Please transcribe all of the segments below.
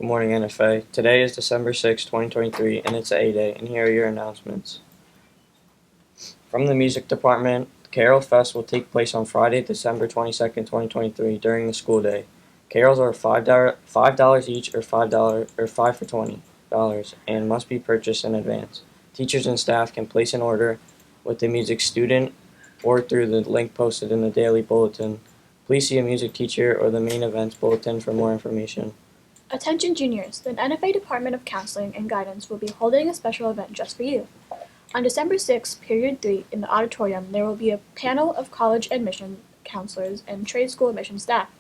Good morning, NFA. Today is December 6, 2023, and it's A-Day, and here are your announcements. From the music department, Carol Fest will take place on Friday, December 22nd, 2023, during the school day. Carols are $5 each or $5 for $20 and must be purchased in advance. Teachers and staff can place an order with the music student or through the link posted in the daily bulletin. Please see a music teacher or the main events bulletin for more information. Attention juniors, the NFA Department of Counseling and Guidance will be holding a special event just for you. On December 6, period 3, in the auditorium, there will be a panel of college admission counselors and trade school admission staff.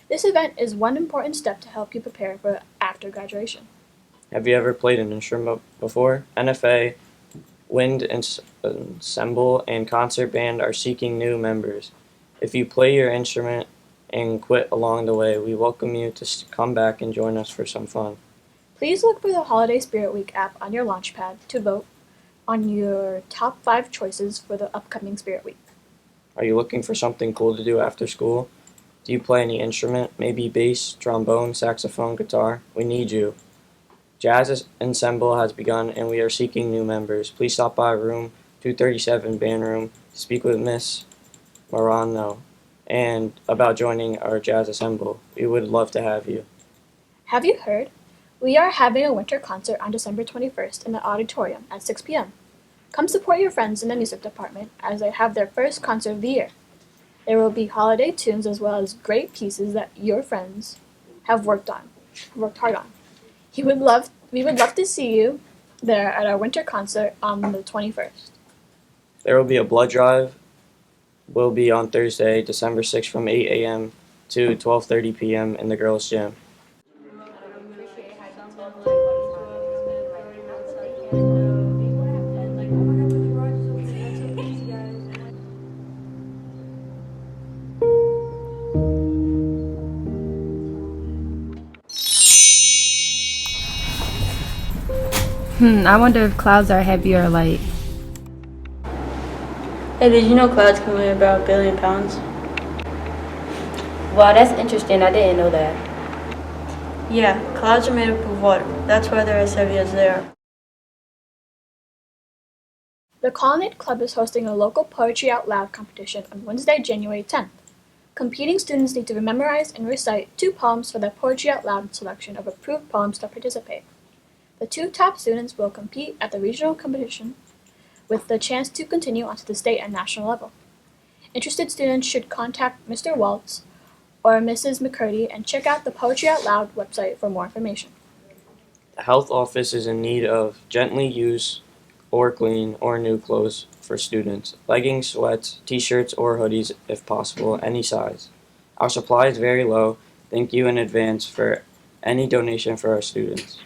This event is one important step to help you prepare for after graduation. Have you ever played an instrument before? NFA, Wind Ensemble, and Concert Band are seeking new members. If you play your instrument and quit along the way, we welcome you to come back and join us for some fun. Please look for the Holiday Spirit Week app on your Launchpad to vote on your top 5 choices for the upcoming Spirit Week. Are you looking for something cool to do after school? Do you play any instrument? Maybe bass, trombone, saxophone, guitar? We need you. Jazz Ensemble has begun and we are seeking new members. Please stop by room 237 band room to speak with Miss Morano and about joining our jazz ensemble. We would love to have you. Have you heard? We are having a winter concert on December 21st in the auditorium at 6 p.m. Come support your friends in the music department as they have their first concert of the year. There will be holiday tunes as well as great pieces that your friends have worked hard on. We would love to see you there at our winter concert on the 21st. There will be a blood drive. Will be on Thursday, December 6th from 8 a.m. to 12:30 p.m. in the girls' gym. I wonder if clouds are heavy or light. Hey, did you know clouds can weigh about 1 billion pounds? Wow, that's interesting. I didn't know that. Yeah, clouds are made up of water. That's why they're as heavy as they are. The Colonnade Club is hosting a local Poetry Out Loud competition on Wednesday, January 10th. Competing students need to memorize and recite 2 poems for their Poetry Out Loud selection of approved poems to participate. The 2 top students will compete at the regional competition with the chance to continue onto the state and national level. Interested students should contact Mr. Waltz or Mrs. McCurdy and check out the Poetry Out Loud website for more information. The health office is in need of gently used or clean or new clothes for students. Leggings, sweats, t-shirts, or hoodies if possible, any size. Our supply is very low. Thank you in advance for any donation for our students.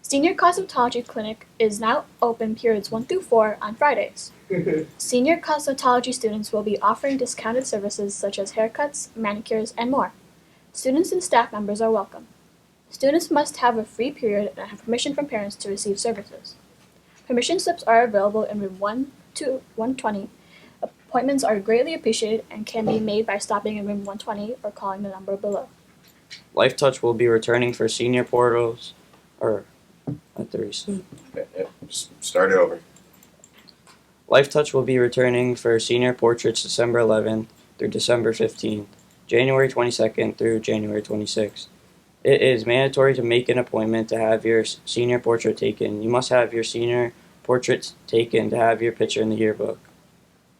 Senior Cosmetology Clinic is now open periods 1 through 4 on Fridays. Senior cosmetology students will be offering discounted services such as haircuts, manicures, and more. Students and staff members are welcome. Students must have a free period and have permission from parents to receive services. Permission slips are available in room 1 to 120. Appointments are greatly appreciated and can be made by stopping in room 120 or calling the number below. Life Touch will be returning for senior portals, at the recent. Start it over. Life Touch will be returning for senior portraits December 11th through December 15th, January 22nd through January 26th. It is mandatory to make an appointment to have your senior portrait taken. You must have your senior portraits taken to have your picture in the yearbook.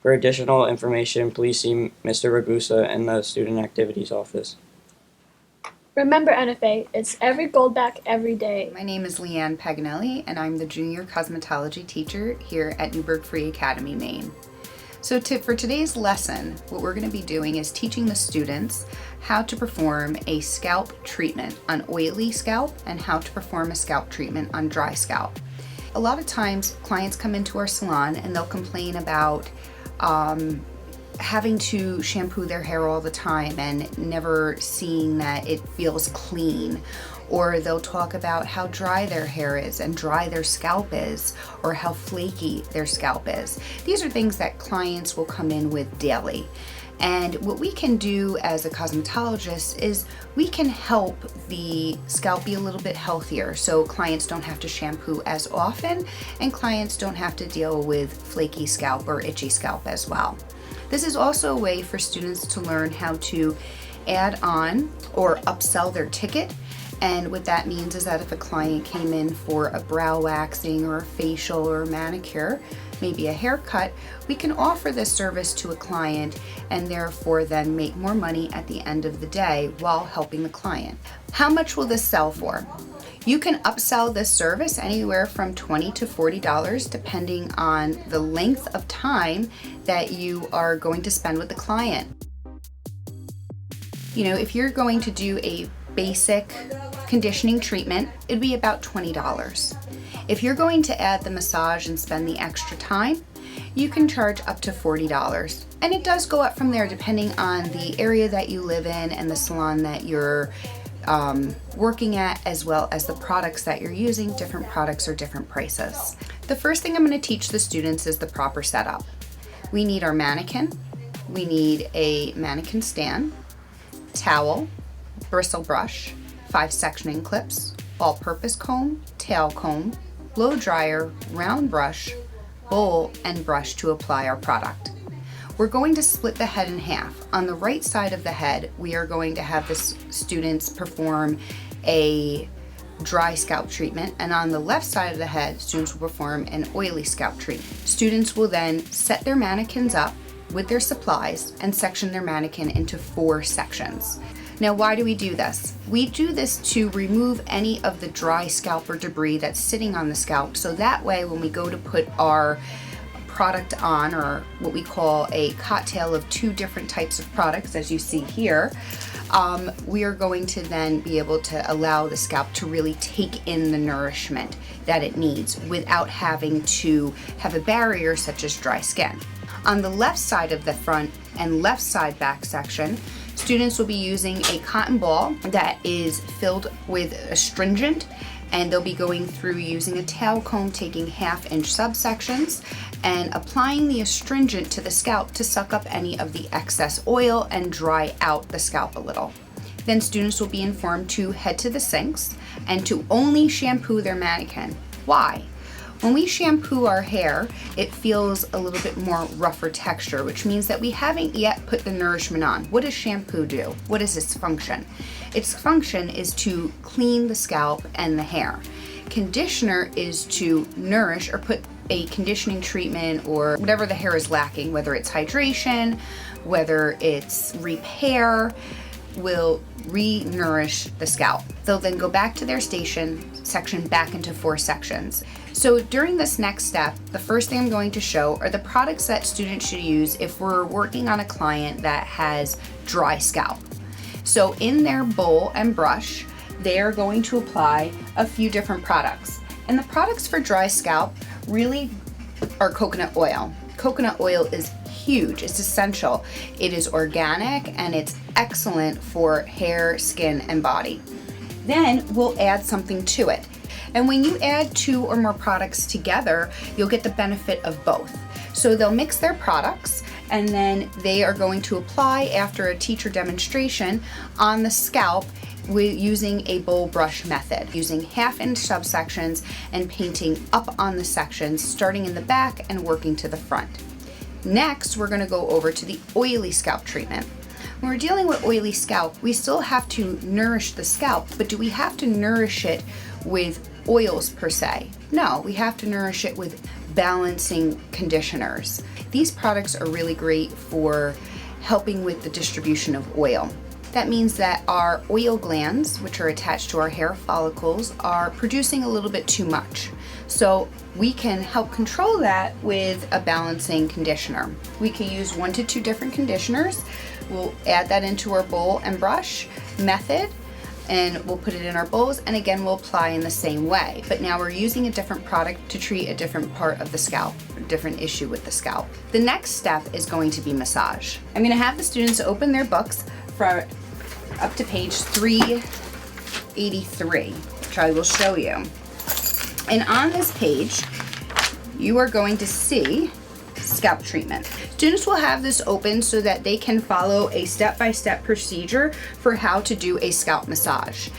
For additional information, please see Mr. Ragusa in the Student Activities Office. Remember, NFA, it's every Goldback every day. My name is Leanne Paganelli, and I'm the junior cosmetology teacher here at Newburgh Free Academy, Maine. So for today's lesson, what we're going to be doing is teaching the students how to perform a scalp treatment on oily scalp and how to perform a scalp treatment on dry scalp. A lot of times clients come into our salon and they'll complain about having to shampoo their hair all the time and never seeing that it feels clean, or they'll talk about how dry their hair is and dry their scalp is, or how flaky their scalp is. These are things that clients will come in with daily. And what we can do as a cosmetologist is we can help the scalp be a little bit healthier, so clients don't have to shampoo as often and clients don't have to deal with flaky scalp or itchy scalp as well. This is also a way for students to learn how to add on or upsell their ticket. And what that means is that if a client came in for a brow waxing or a facial or a manicure, maybe a haircut, we can offer this service to a client and therefore then make more money at the end of the day while helping the client. How much will this sell for? You can upsell this service anywhere from $20 to $40 depending on the length of time that you are going to spend with the client. You know, if you're going to do a basic conditioning treatment, it'd be about $20. If you're going to add the massage and spend the extra time, you can charge up to $40. And it does go up from there depending on the area that you live in and the salon that you're working at, as well as the products that you're using. Different products are different prices. The first thing I'm going to teach the students is the proper setup. We need our mannequin, we need a mannequin stand, towel, bristle brush, 5 sectioning clips, all-purpose comb, tail comb, blow dryer, round brush, bowl, and brush to apply our product. We're going to split the head in half. On the right side of the head, we are going to have the students perform a dry scalp treatment, and on the left side of the head, students will perform an oily scalp treatment. Students will then set their mannequins up with their supplies and section their mannequin into 4 sections. Now, why do we do this? We do this to remove any of the dry scalp or debris that's sitting on the scalp, so that way when we go to put our product on, or what we call a cocktail of 2 different types of products, as you see here, we are going to then be able to allow the scalp to really take in the nourishment that it needs without having to have a barrier such as dry skin. On the left side of the front and left side back section, students will be using a cotton ball that is filled with astringent, and they'll be going through using a tail comb, taking 1/2-inch subsections and applying the astringent to the scalp to suck up any of the excess oil and dry out the scalp a little. Then students will be informed to head to the sinks and to only shampoo their mannequin. Why? When we shampoo our hair, it feels a little bit more rougher texture, which means that we haven't yet put the nourishment on. What does shampoo do? What is its function? Its function is to clean the scalp and the hair. Conditioner is to nourish or put a conditioning treatment or whatever the hair is lacking, whether it's hydration, whether it's repair, will re-nourish the scalp. They'll then go back to their station, section back into 4 sections. So during this next step, the first thing I'm going to show are the products that students should use if we're working on a client that has dry scalp. So in their bowl and brush, they are going to apply a few different products. And the products for dry scalp really are coconut oil. Coconut oil is huge, it's essential. It is organic and it's excellent for hair, skin, and body. Then we'll add something to it. And when you add 2 or more products together, you'll get the benefit of both. So they'll mix their products and then they are going to apply after a teacher demonstration on the scalp using a bowl brush method, using 1/2-inch subsections and painting up on the sections, starting in the back and working to the front. Next, we're going to go over to the oily scalp treatment. When we're dealing with oily scalp, we still have to nourish the scalp, but do we have to nourish it with oils per se? No, we have to nourish it with balancing conditioners. These products are really great for helping with the distribution of oil. That means that our oil glands, which are attached to our hair follicles, are producing a little bit too much. So we can help control that with a balancing conditioner. We can use 1 to 2 different conditioners. We'll add that into our bowl and brush method, and we'll put it in our bowls, and again we'll apply in the same way. But now we're using a different product to treat a different part of the scalp, a different issue with the scalp. The next step is going to be massage. I'm going to have the students open their books for up to page 3 83, which I will show you. And on this page, you are going to see scalp treatment. Students will have this open so that they can follow a step-by-step procedure for how to do a scalp massage.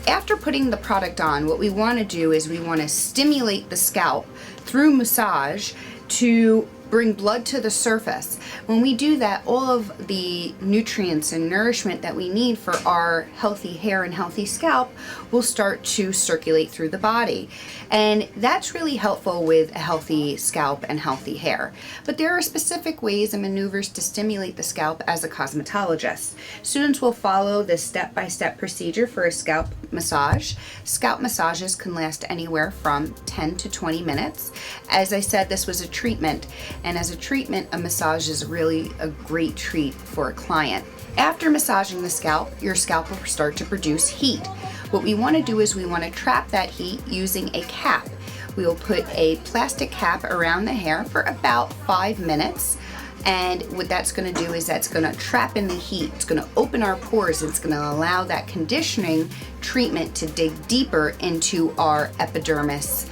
After putting the product on, what we want to do is we want to stimulate the scalp through massage to bring blood to the surface. When we do that, all of the nutrients and nourishment that we need for our healthy hair and healthy scalp will start to circulate through the body. And that's really helpful with a healthy scalp and healthy hair. But there are specific ways and maneuvers to stimulate the scalp as a cosmetologist. Students will follow this step-by-step procedure for a scalp massage. Scalp massages can last anywhere from 10 to 20 minutes. As I said, this was a treatment, and as a treatment, a massage is really a great treat for a client. After massaging the scalp, your scalp will start to produce heat. What we want to do is we want to trap that heat using a cap. We will put a plastic cap around the hair for about 5 minutes. And what that's going to do is that's going to trap in the heat. It's going to open our pores. It's going to allow that conditioning treatment to dig deeper into our epidermis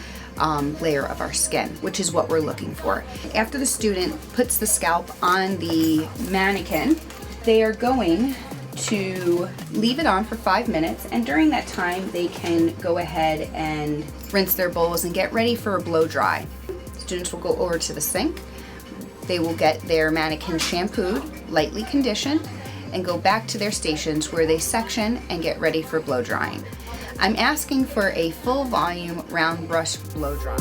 layer of our skin, which is what we're looking for. After the student puts the scalp on the mannequin, they are going to leave it on for 5 minutes, and during that time they can go ahead and rinse their bowls and get ready for a blow dry. Students will go over to the sink. They will get their mannequin shampooed, lightly conditioned, and go back to their stations where they section and get ready for blow drying. I'm asking for a full volume round brush blow dry.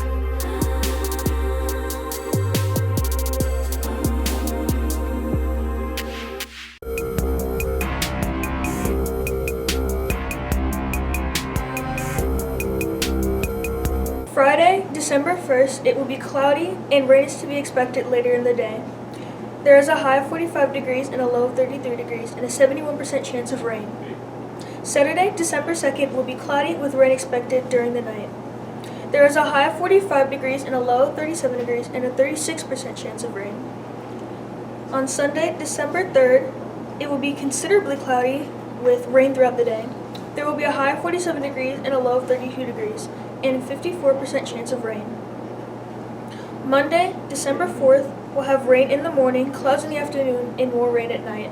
Friday, December 1st, it will be cloudy and rain is to be expected later in the day. There is a high of 45 degrees and a low of 33 degrees and a 71% chance of rain. Saturday, December 2nd, will be cloudy with rain expected during the night. There is a high of 45 degrees and a low of 37 degrees and a 36% chance of rain. On Sunday, December 3rd, it will be considerably cloudy with rain throughout the day. There will be a high of 47 degrees and a low of 32 degrees and a 54% chance of rain. Monday, December 4th, will have rain in the morning, clouds in the afternoon, and more rain at night.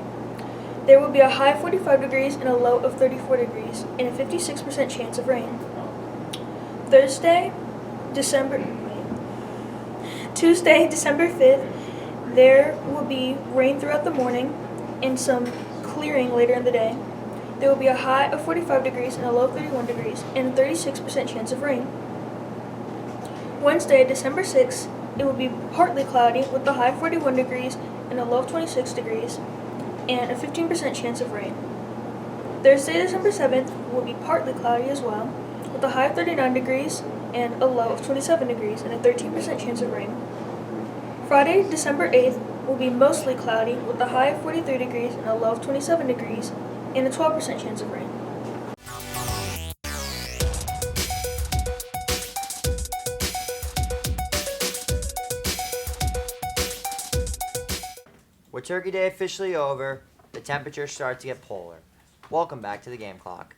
There will be a high of 45 degrees and a low of 34 degrees and a 56% chance of rain. Tuesday, December 5th, there will be rain throughout the morning and some clearing later in the day. There will be a high of 45 degrees and a low of 31 degrees and a 36% chance of rain. Wednesday, December 6th, it will be partly cloudy with a high of 41 degrees and a low of 26 degrees and a 15% chance of rain. Thursday, December 7th, will be partly cloudy as well with a high of 39 degrees and a low of 27 degrees and a 13% chance of rain. Friday, December 8th, will be mostly cloudy with a high of 43 degrees and a low of 27 degrees and a 12% chance of rain. With Turkey Day officially over, the temperatures start to get polar. Welcome back to the Game Clock.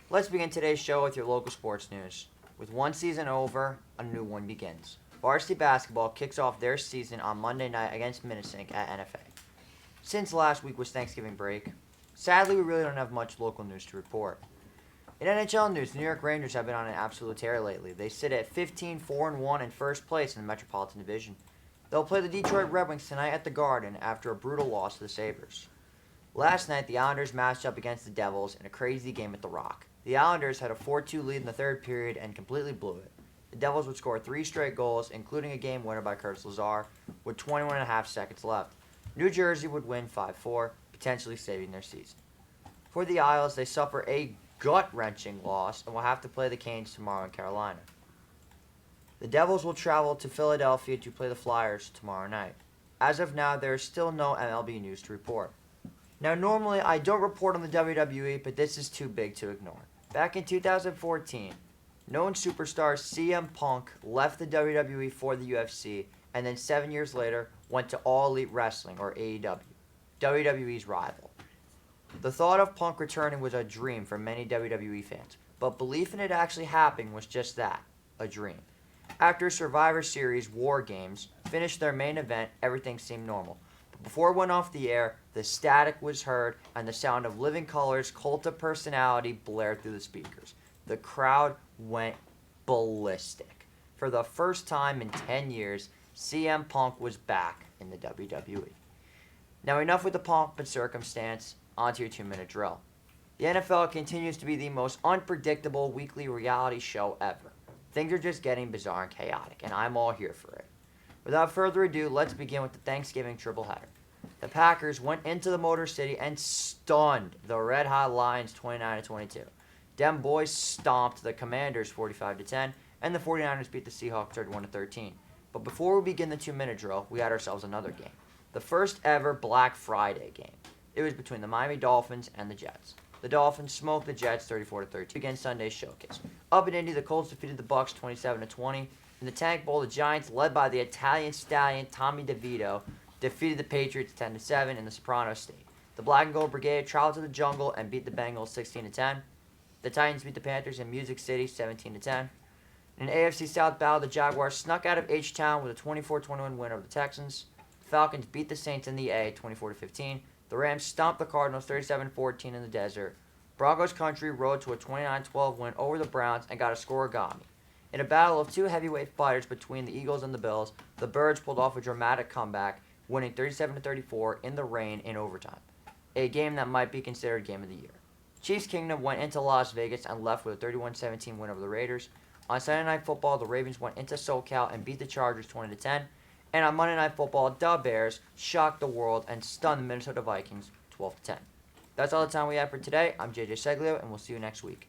Let's begin today's show with your local sports news. With one season over, a new one begins. Varsity basketball kicks off their season on Monday night against Minisink at NFA. Since last week was Thanksgiving break, sadly we really don't have much local news to report. In NHL news, the New York Rangers have been on an absolute tear lately. They sit at 15-4-1 in first place in the Metropolitan Division. They'll play the Detroit Red Wings tonight at the Garden after a brutal loss to the Sabres. Last night, the Islanders matched up against the Devils in a crazy game at the Rock. The Islanders had a 4-2 lead in the third period and completely blew it. The Devils would score 3 straight goals, including a game winner by Curtis Lazar, with 21.5 seconds left. New Jersey would win 5-4, potentially saving their season. For the Isles, they suffer a gut-wrenching loss and will have to play the Canes tomorrow in Carolina. The Devils will travel to Philadelphia to play the Flyers tomorrow night. As of now, there is still no MLB news to report. Now, normally I don't report on the WWE, but this is too big to ignore. Back in 2014, known superstar CM Punk left the WWE for the UFC, and then 7 years later went to All Elite Wrestling, or AEW, WWE's rival. The thought of Punk returning was a dream for many WWE fans, but belief in it actually happening was just that, a dream. After Survivor Series War Games finished their main event, everything seemed normal. But before it went off the air, the static was heard and the sound of Living Colour's Cult of Personality blared through the speakers. The crowd went ballistic. For the first time in 10 years, CM Punk was back in the WWE. Now enough with the pomp and circumstance, onto your 2-minute drill. The NFL continues to be the most unpredictable weekly reality show ever. Things are just getting bizarre and chaotic, and I'm all here for it. Without further ado, let's begin with the Thanksgiving triple header. The Packers went into the Motor City and stunned the Red Hot Lions 29-22. Dem boys stomped the Commanders 45-10, and the 49ers beat the Seahawks 31-13. But before we begin the 2-minute drill, we had ourselves another game. The first ever Black Friday game. It was between the Miami Dolphins and the Jets. The Dolphins smoked the Jets 34-13 against Sunday's showcase. Up in Indy, the Colts defeated the Bucs 27-20. In the Tank Bowl, the Giants, led by the Italian stallion Tommy DeVito, defeated the Patriots 10-7 in the Soprano State. The Black and Gold Brigade traveled to the jungle and beat the Bengals 16-10. The Titans beat the Panthers in Music City 17-10. In an AFC South battle, the Jaguars snuck out of H-Town with a 24-21 win over the Texans. The Falcons beat the Saints in the A 24-15. The Rams stomped the Cardinals 37-14 in the desert. Broncos Country rode to a 29-12 win over the Browns and got a scoregami. In a battle of two heavyweight fighters between the Eagles and the Bills, the Birds pulled off a dramatic comeback, winning 37-34 in the rain in overtime. A game that might be considered Game of the Year. Chiefs Kingdom went into Las Vegas and left with a 31-17 win over the Raiders. On Sunday Night Football, the Ravens went into SoCal and beat the Chargers 20-10. And on Monday Night Football, the Bears shocked the world and stunned the Minnesota Vikings 12-10. That's all the time we have for today. I'm JJ Seglio, and we'll see you next week.